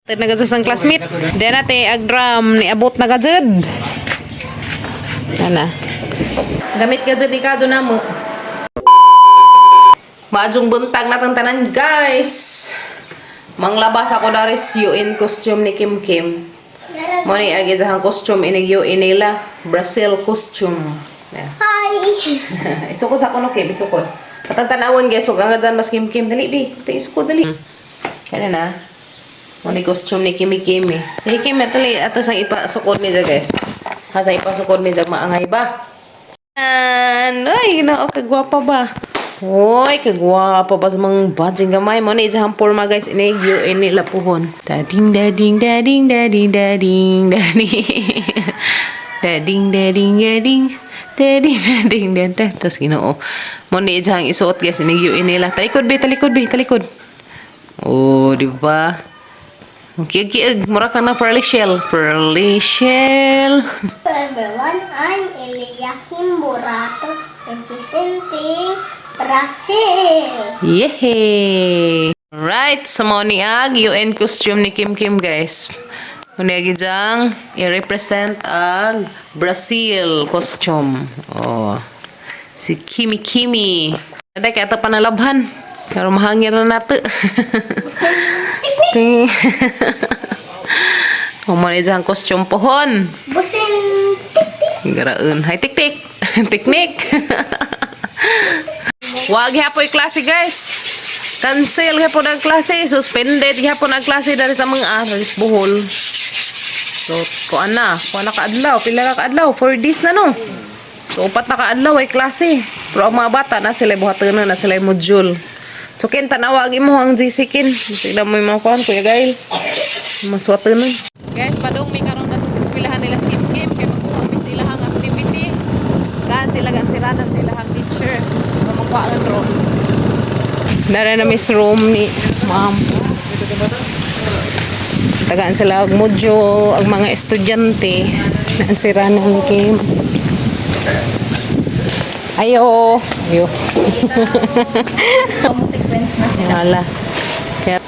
Nagajud sang classmate. Then ate agdram ni abot na gajud. Ana. Gamit gajud ni kado na mo. Maadjong buntag natang tanan guys. Manglabas ako dari UN costume ni Kim Kim. Mo ni agi sa costume inig UN nila Brazil costume. Hi. Isukod sa kuno Kim, isukod. Patantanawon guys, wag nga dyan mas Kim Kim dali bi. Isukod dali. Kaya na. Mali costume ni Kimi Kimi. Sige Kimi, tali atas ang ipasukod niya guys. Hasa ipasukod niya maangay ba? Ay, ginoo kagwapa ba? Hoy, kagwapa ba sa mga badjing gamay mo ni isang porma guys. Inigyo ini lapuhon. Dading dading dading dading dading dading. Dading dading dading. Dading dading dading. Tapos ginoo. Mo ni isang isuot guys. Inigyo inila. Talikod be, talikod be, talikod. Oh, di ba? Okay, mura kang na pearly shell. Pearly shell. Hello everyone, I'm Eliakim Burato representing Brazil. Yehey! Right, sa mga niag, UN costume ni Kim Kim guys. Unagi dyan, i-represent ang Brazil costume. Oh, si Kimi Kimi. Ada kaya ito panalabhan. Pero mahangin na nato. Ting. Umani dyan costume pohon. Busing tik-tik. Garaun. Hay tik-tik. Teknik. Wag hapoy klase guys. Cancel hapon ang klase. Suspended hapon ang klase dari sa mga aris buhol. So, kuan na kaadlaw. Pila na kaadlaw? 4 days na no. So, 4 na kaadlaw ay klase. Pero ang mga bata na sila buhatan na sila module. So, kin tanawagin mo ang GC kin. Tignan mo yung mga kuhan, Kuya Gail. Maswata na. Guys, padong may karoon na to sa eskwelahan nila Kim Kim. Kaya magkuha kami sila hang activity. Gaan siradan sila hang teacher. So, magkuha ang room. Dara na miss room ni ma'am. Tagaan sila ang module, ang mga estudyante. Naan siradan ni Kim. Ayo. Sequence na sila. Wala. Kaya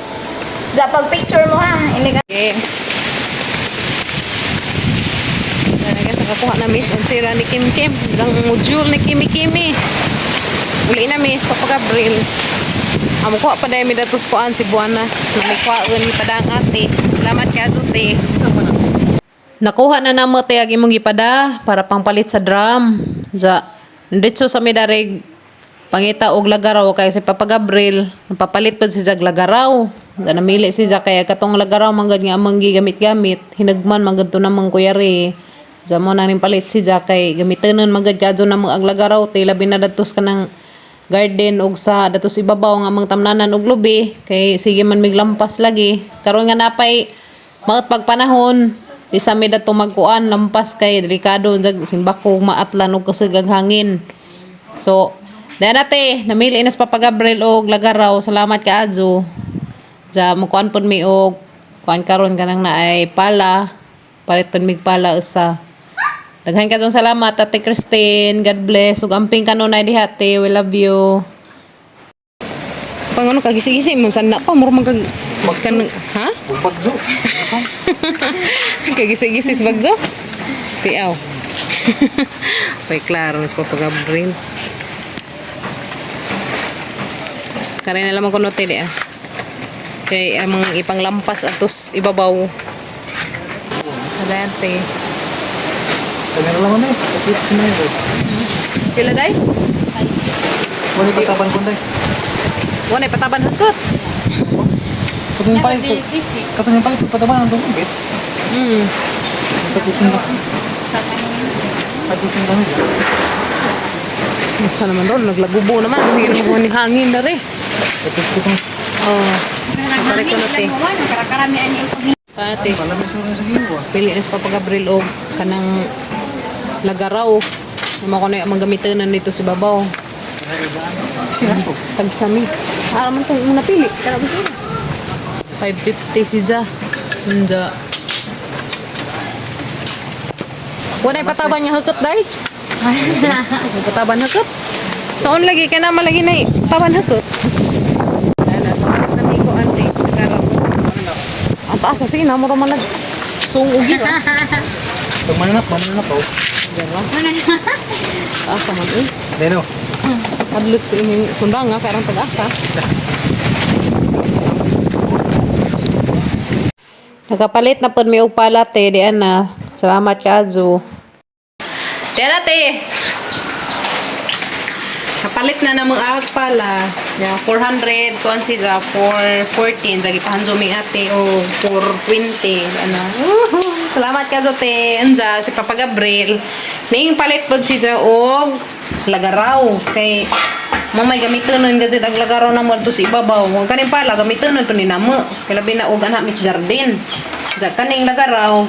Pag picture mo ha. Ini ka. okay. Talaga sa kakuha na miss ang sira ni Kim Kim. Ang module ni Kimi Kimi. Uli na miss, Papa Gabriel. Amo kuha pa dahil may datos kuhaan si Buana. Namikuhaan ni padang ate. Salamat kaya Zuti. Nakuha na namo te ag imong gipada para pangpalit sa drum. Nditso sa midarig pangita og lagaraw kay si Papa Gabriel napapalit pud si Jag lagaraw. Namili si Jag kay katong lagaraw manggad nga amang gigamit-gamit. Hinagman manggad to namang kuyari. Mo nang palit si Jag kay gamitenon manggad kadto namang ag lagaraw te labi na datos kanang garden og sa datos ibabaw nga amang tamnanan og lubi kay sige man miglampas lagi. Karon nga napay maot pagpanahon di sa mi dato magkuan lampas kay delikado jag simbako maatlan og kasagang hangin. So, dahil nate, namili na sa Papa Gabriel og lagaraw. Salamat ka Adjo. Ja mukuan pud mi og kuan karon kanang naay pala. Palit pud mig pala usa. Daghan kadtong salamat Ate Christine. God bless ug amping kanunay diha te. We love you. Pangono kagisi-gisi mo sana pa mura mag kan ha? Bagjo. Kagisi-gisi sa bagjo? Tiaw. Pay klaro sa Papa Gabriel. Kare na lamang kuno te di ah. Kay amang ipanglampas atos ibabaw. Adante. Kanya lang man eh. Kapit na yun. Sila day? Wala pataban ko day. Wala pataban hakot. Katong palit. Katong palit pataban ang dungit. Tapusin ba? Tapusin ba? Saan naman ron? Naglabubo naman. Sige naman ni hangin na rin. Tapusin ba? Oo. Balik ko na te. Pati. Malamig sa mga sagiwa. Pili na sa Papa Gabriel o kanang lagaraw. Naman ko na yung gamitan dito sa babaw. Siya po. Tagsami. Naman ito yung napili. Kaya gusto na. 550 si Ja. Ja. Wala yung pataban niya hakot day. May pataban hakot. Saan lagi ka naman lagi na pataban hakot. Papalit na may ko ante. Lagaraw. Ang asa sina mo man nag sungugi ba. Mananap oh. Diyan lang. Asa man eh. Deno. Kadlut sa ining sundang nga parang pag-asa. Nakapalit na pud mi og palate di ana. Salamat kadyo. Di ana te. Kapalit na namang ag pala. Ya 400 kon si za 414 sa gipahanjo mi ate o 420 ana. Salamat kadyo te. Anza si Papa Gabriel. Ning palit pud si za og lagaraw kay mamay gamiton nun gajud ang lagaraw na mo to sa ibabaw. Ang kaning pala gamiton nun to ni namo. Kay labi na og anak Miss Garden. Ja kaning lagaraw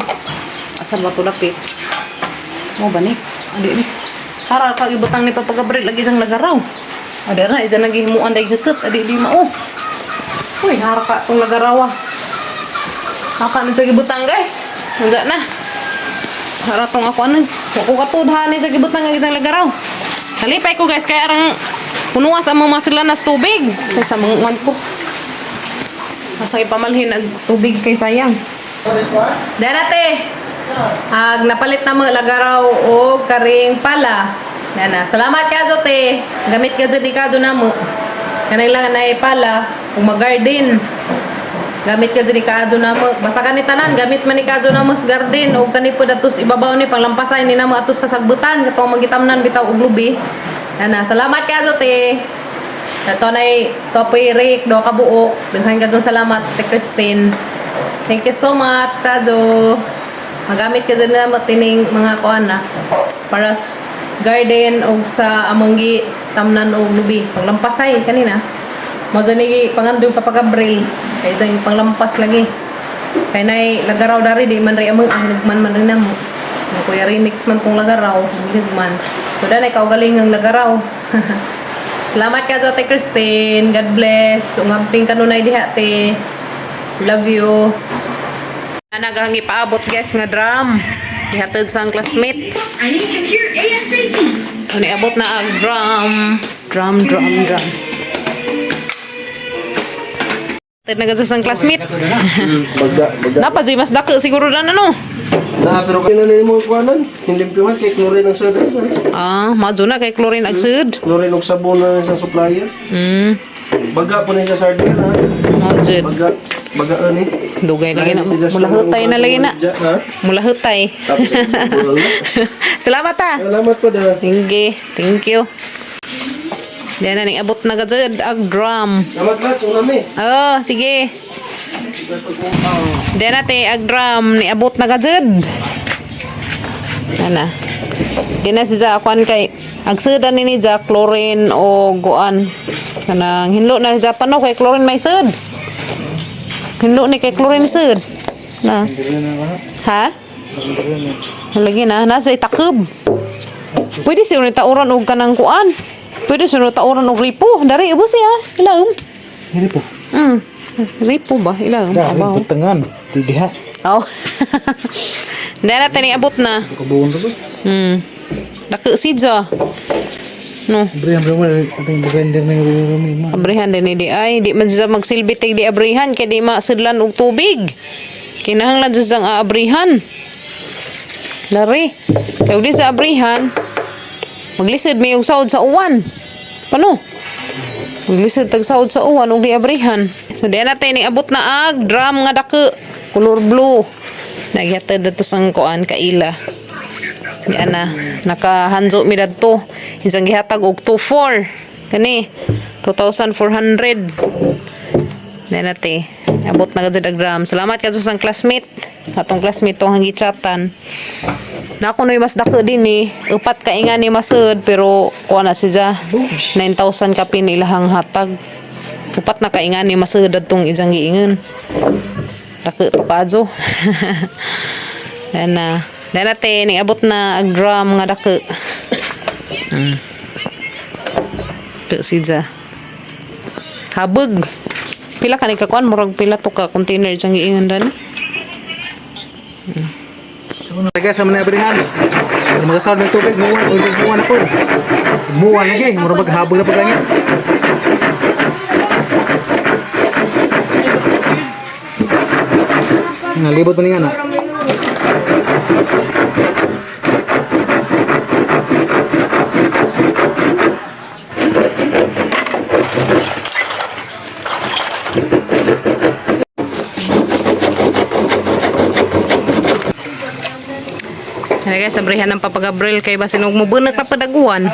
asa ba to lapit? Mo ba ni? Adi ni. Para ka ibutang ni Papa Gabriel lagi sang lagaraw. Ada na ijan lagi himuan day heukeut adi di mao. Uy, hara ka tong lagaraw. Maka na sa gibutang guys. Unsa na? Hara tong ako anan. Wa ko katudhan ni sa gibutang nga isang lagaraw. Kalipay ko guys kaya arang punuwas ang mga masilanas tubig. Kaya sa mga ko. Masay pamalhin ang tubig kay sayang. Darate. Ag napalit na mga lagaraw o karing pala. Nana, salamat kadyo te. Gamit kadyo di kadyo na mo. Kanailangan na pala kung mag-garden. Gamit kadyo di kadyo na mo. Basta kanitanan gamit man ni kadyo na mo sa garden o kani po datos ibabaw ni panglampasay ni na mo atos kasagbutan katong magitamnan bitaw og lubi. Nana, salamat kadyo te. Ito na topoy Rick, do kabuok. Daghan kadyo salamat te Christine. Thank you so much kadyo. Magamit ka din na matining mga kuan na para sa garden o sa amanggi tamnan o lubi panglampasay kanina mo ni pangandong Papa Gabriel kay jang panglampas lagi kay nay lagaraw dari di man ri amang hinugman man rin namo kuya remix man kung lagaraw hinugman so danay kaugaling ang lagaraw. Salamat ka Ate Christine, God bless ungamping kanunay diha te, love you. Nagahangi paabot guys nga drum. Gihatid sa ang classmate. I need him here ASAP. Ano abot na ang drum. Drum. Hatid na gadyo sa ang classmate. Napa di mas dako siguro na ano. Na pero kinalay mo kuanan. Hindi piman kay chlorine ang soda. Ah, madyo na kay chlorine ag sud. Chlorine og sabon na sa supplier. Baga po na siya sardina ha. Madyo. Baga ani. Dugay lagi na. Mula hutay na lagi na. Mula hutay. Salamat ah. Salamat po da. Thank you. Diyan na ning abot na gadyo ag drum. Salamat lahat unami. Oh, sige. Diyan natin ag drum ni abot na gadyo. Ana. Diyan na siya akuan kay agsudan ni Jack chlorine o goan. Kanang hinlo na siya pano kay chlorine may sud. Hinlo ni kay chlorine sud. Na. Ha? Lagi na nasa itakub. Pwede siya ni tauran og kanang kuan. Pwede siya ni tauran og ripo. Dari ubos siya. Ilaum. Ini po. Ripo ba? Ilaum. Abaw. Tengan. Diha. Oh. Dara tani abot na. Kabuon to. Dako sidja. No. Brian ating bagandang na yung Abrihan din di ay di man sa magsilbi tig di abrihan kay di masudlan og tubig. Kinahanglan jud sang aabrihan. Dari. Kay di sa abrihan maglisod mi og sahod sa uwan. Pano? Maglisod tag sahod sa uwan og di abrihan. So di natin ni abot na ag drum nga dako color blue. Nagyatad dito sang kuan kaila. Yan na nakahanjo mi dadto. Isang gihatag og 24 kani 2,400 na nate abot na gud ang gram. Salamat kadto sang classmate atong classmate tong hangi chatan na ako noy mas dako din ni upat ka inga ni masud pero kuha na siya 9,000 ka pinilahang hatag upat na ka inga ni masud adtong isang giingon dako to kadto. Dan nate ni abot na ang gram nga dako. Ito siya. Habag. Pila ka ni kakuan. Murag pila to ka container diyang iingan dan. Guys, sama na abrihan. Magasawad ng tubig. Muwan na po. Muwan lagi. Murag maghabag na pagkangit. Nalibot mo nga na. Ano guys, sabrihan ng Papa Gabriel kay basin og mubunak na padaguan.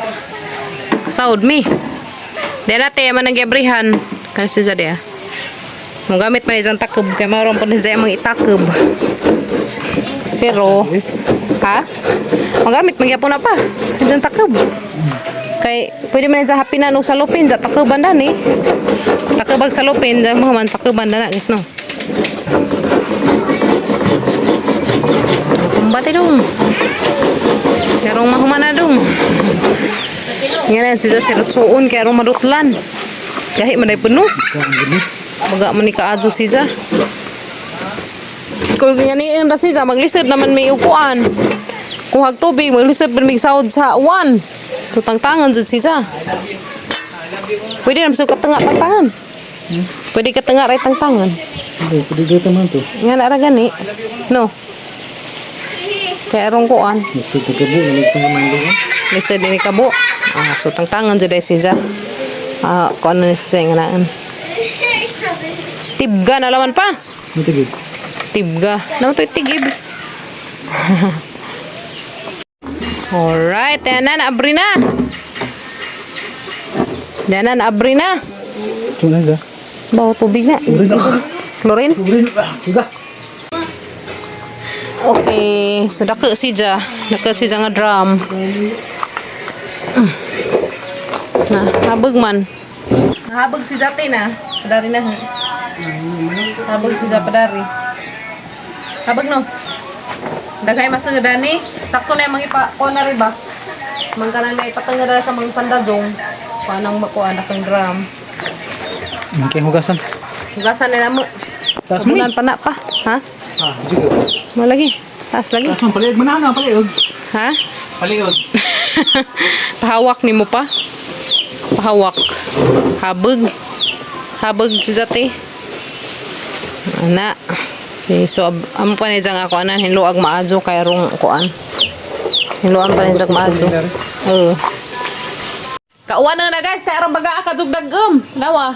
Kasaod mi. Di natin man ang gabrihan. Kan siya dia. Mo gamit man isang takob kay maron pa niya mga itakob. Pero ha? Magamit man gyapon na pa. Isang takob. Kay pwede man sa hapinan og salupin sa takoban dani. Takobag salupin sa mga man takoban na guys no. Kumbati dong. Karong mahumana dong. Ngayon sila sirutsuon kaya arong madutlan. Kahit man ay puno. Baga man ni kaazo siya. Kung ganyan na siya, maglisod naman may ukuan. Kung hagtubig, maglisod man may sahod sa uwan. Tutang-tangan dyan siya. Pwede naman siya katanga-tangan. Pwede katanga ray tang-tangan. Pwede dito man to. Nga na gani. No. Kaya arong kuan. So kagabo na ito naman doon. Lisod din ni kabo. So tang-tangan dyan siya. Kung ano siya nga naan. Tibga na laman pa. Matigid. Tibga. Naman to tigib. Alright. Yan na. Abri na. Yan na. Abri na. Ito na ga. Bawa tubig na. Chlorine. Tiga. Okay. So dako siya. Dako siya nga drum. Habag man. Habag si Zate na. Padari na. Habag si Zate padari. Habag no. Daghay masagdani. Sakto na yung mga ipa na rin ba? Mangkanan na ipatangada sa mga sandadong. Paanang makuha na kang drum. Okay, hugasan. Hugasan na mo. Taas mo. Bulan pa na pa. Ha? Juga. Malagi. Taas lagi. Taas mo, paliog. Manahan na, paliog. Ha? Paliog. Pahawak ni mo pa. Pahawak. Habag. Habag si Zate. Ana. Okay, so amo pa ni jang ako anan hinluag maadzo kay rong kuan. Hinluan pa ni jang maadzo. Kauwan na guys, kay aron baga ka jug dagom. Nawa.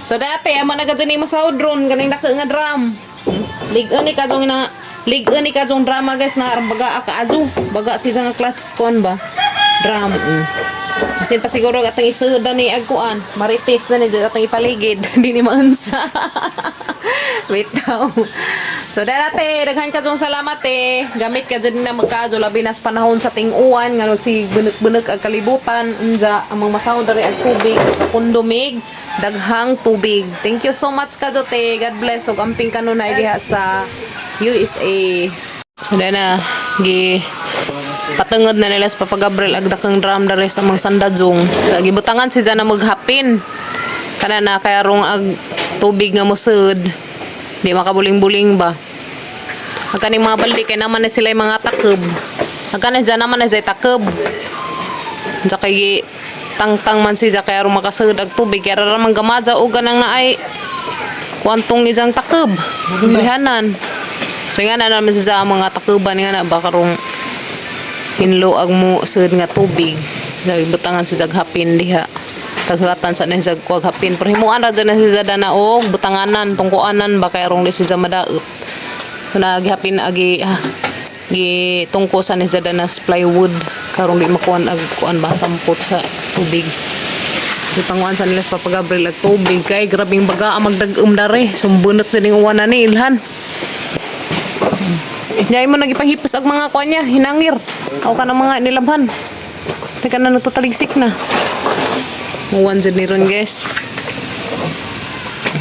So dati amo na gadto ni masahod ron ganing dako nga drum. Lig-on ni ka jung na lig-on ni ka jung drama guys na aron baga ka adjo. Baga si jang classes kon ba. Drum. Kasi pa siguro atang isuda ni agkuan. Marites na ni atang ipaligid. Di ni maunsa. Wait daw. So dati daghan ka jung salamat gamit ka dyan na magkajo labi nas panahon sa ting-uwan nga si bunek-bunek ag kalibutan unja among masahod dari ag tubig kundumig daghang tubig. Thank you so much kajote. God bless ug amping kanunay diha sa USA. So na gi patungod na nila sa Papa Gabriel ag dakang drum dari sa mga sandadjong. Gibutangan si na maghapin. Kana na kaya rong ag tubig nga musud. Di makabuling-buling ba. Agkaning mga baldi kay naman na sila yung mga takob. Agkaning dyan naman na sila takob. Diyan kay tang-tang man siya kaya rin makasagad ag tubig. Kaya raramang gamadza o ganang na ay kuwantong isang takob. Bilihanan. So nga na naman siya ang mga takoban nga na baka rong hinloag mo sagad nga tubig. Butangan siya hapin diha. Taghatan sa na siya kuwag hapin. Pero himuan ra dyan na siya danaog. Butanganan, tungkuanan ba kaya rong di siya madaot. So nagihapin agi tungko sa niya dyan na plywood. Karong di makuhan ag kuan ba sampot sa tubig. Ipanguan sa nila sa Papa Gabriel ag tubig. Kay grabing baga ang magdag-um dare. Sumbunot sa ning uwan na ni Ilhan. Nyay mo nagipahipas ag mga kuan niya. Hinangir. Ako ka ng mga nilabhan. Teka na nagtutaligsik na. Muwan dyan ni ron guys.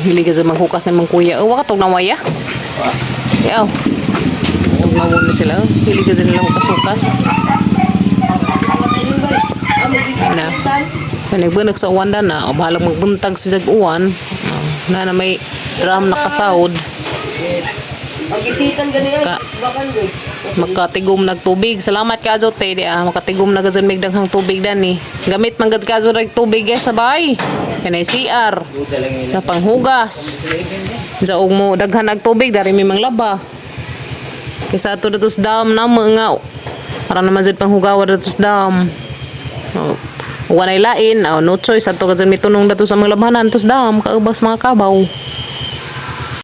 Hili ka sa maghukas ng mga kuya. Waka tog na waya. Yaw. Tog na wala sila. Hili ka dyan nila hukas-hukas. Na. Nagbunak sa uwan na. O bahalang magbuntag sa jag uwan. Na may drum nakasahod. Pag-isitan ganyan. Ka- Bakan doon. Makatigom nagtubig. Salamat ka Ajo te di makatigom na gazon mig daghang tubig dani. Gamit man gad ka Ajo rag tubig sa bay. Kanay CR. Sa panghugas. Sa og mo daghan nag tubig dari mi manglaba. Kaysa ato datos dam na nga. Para naman jud panghugawa datos dam. Oh. Wanay lain, no choice ato gazon mi tunong datos sa mga labanan tos dam kaubas mga kabaw.